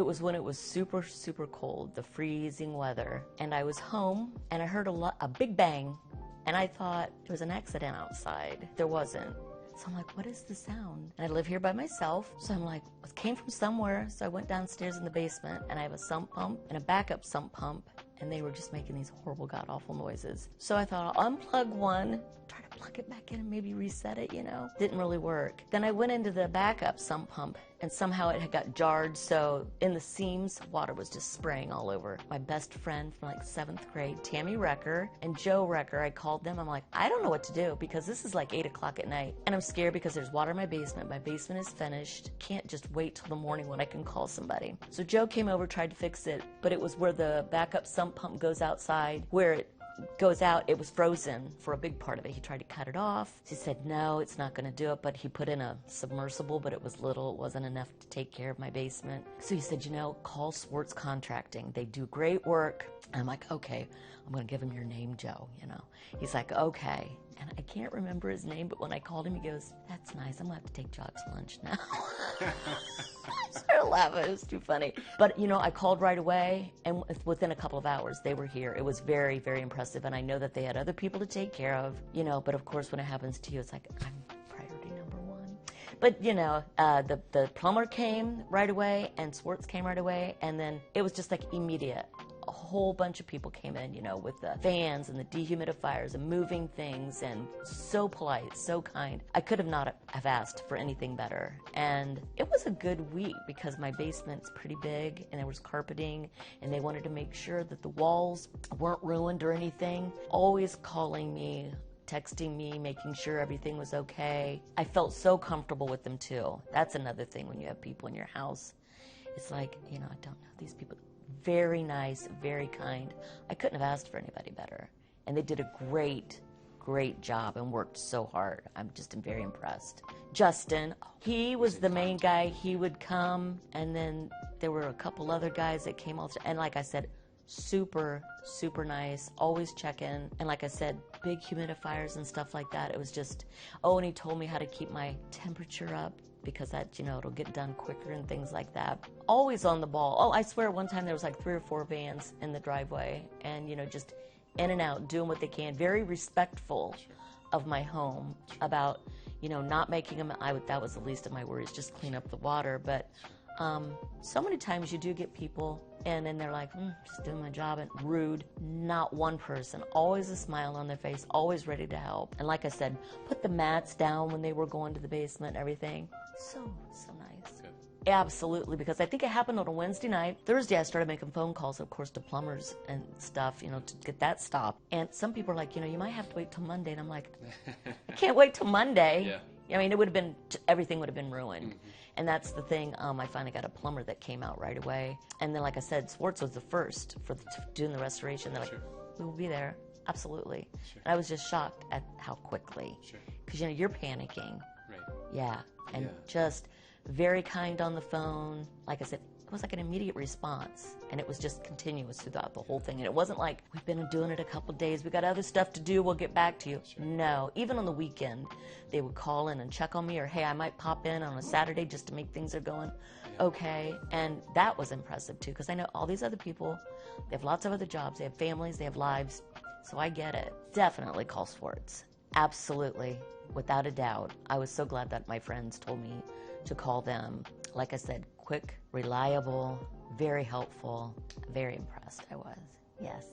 was when it was super, super cold, the freezing weather. And I was home and I heard a big bang. And I thought there was an accident outside. There wasn't. So I'm like, what is the sound? And I live here by myself. So I'm like, it came from somewhere. So I went downstairs in the basement and I have a sump pump and a backup sump pump. And they were just making these horrible, god-awful noises. So I thought, I'll unplug one, try to plug it back in and maybe reset it, you know? Didn't really work. Then I went into the backup sump pump and somehow it had got jarred, so in the seams, water was just spraying all over. My best friend from like 7th grade, Tammy Recker and Joe Recker, I called them. I'm like, I don't know what to do because this is like 8 o'clock at night. And I'm scared because there's water in my basement. My basement is finished. Can't just wait till the morning when I can call somebody. So Joe came over, tried to fix it, but it was where the backup sump pump goes outside, where it goes out, it was frozen for a big part of it. He tried to cut it off. He said, no, it's not going to do it, but he put in a submersible, but it was little. It wasn't enough to take care of my basement. So he said, you know, call Swartz Contracting. They do great work. And I'm like, okay, I'm going to give him your name, Joe, you know. He's like, okay. And I can't remember his name, but when I called him, he goes, that's nice. I'm going to have to take Jock's lunch now. I started laughing. It was too funny. But, you know, I called right away, and within a couple of hours, they were here. It was very, very impressive, and I know that they had other people to take care of, you know, but of course, when it happens to you, it's like, I'm priority number one. But, you know, the plumber came right away, and Swartz came right away, and then it was just like immediate. A whole bunch of people came in, you know, with the fans and the dehumidifiers and moving things, and so polite, so kind. I could have not have asked for anything better. And it was a good week because my basement's pretty big and there was carpeting and they wanted to make sure that the walls weren't ruined or anything. Always calling me, texting me, making sure everything was okay. I felt so comfortable with them too. That's another thing when you have people in your house. It's like, you know, I don't know these people. Very nice, very kind. I couldn't have asked for anybody better. And they did a great, great job and worked so hard. I'm just very impressed. Justin, he was the main guy. He would come, and then there were a couple other guys that came also. And like I said, super, super nice. Always check in. And like I said, big humidifiers and stuff like that. It was just, oh, and he told me how to keep my temperature up, because that, you know, it'll get done quicker and things like that. Always on the ball. Oh, I swear one time there was like 3 or 4 vans in the driveway and, you know, just in and out, doing what they can. Very respectful of my home about, you know, not making them, that was the least of my worries, just clean up the water. But so many times you do get people and then they're like, just doing my job, and rude. Not one person. Always a smile on their face, always ready to help. And like I said, put the mats down when they were going to the basement and everything. So nice. Good. Absolutely, because I think it happened on a Wednesday night. Thursday, I started making phone calls, of course, to plumbers and stuff, you know, to get that stopped. And some people are like, you know, you might have to wait till Monday. And I'm like, I can't wait till Monday. Yeah. I mean, it would have been, everything would have been ruined. Mm-hmm. And that's the thing. I finally got a plumber that came out right away. And then, like I said, Swartz was the first for doing the restoration. They're like, we will be there. Absolutely. Sure. And I was just shocked at how quickly. Sure. Because, you know, you're panicking. Right. Yeah. And just very kind on the phone. Like I said, it was like an immediate response. And it was just continuous throughout the whole thing. And it wasn't like, we've been doing it a couple of days. We got other stuff to do. We'll get back to you. Sure. No. Even on the weekend, they would call in and check on me. Or, hey, I might pop in on a Saturday just to make things are going okay. And that was impressive, too. Because I know all these other people, they have lots of other jobs. They have families. They have lives. So I get it. Definitely call Swartz. Absolutely. Without a doubt. I was so glad that my friends told me to call them. Like I said, quick, reliable, very helpful, very impressed I was. Yes.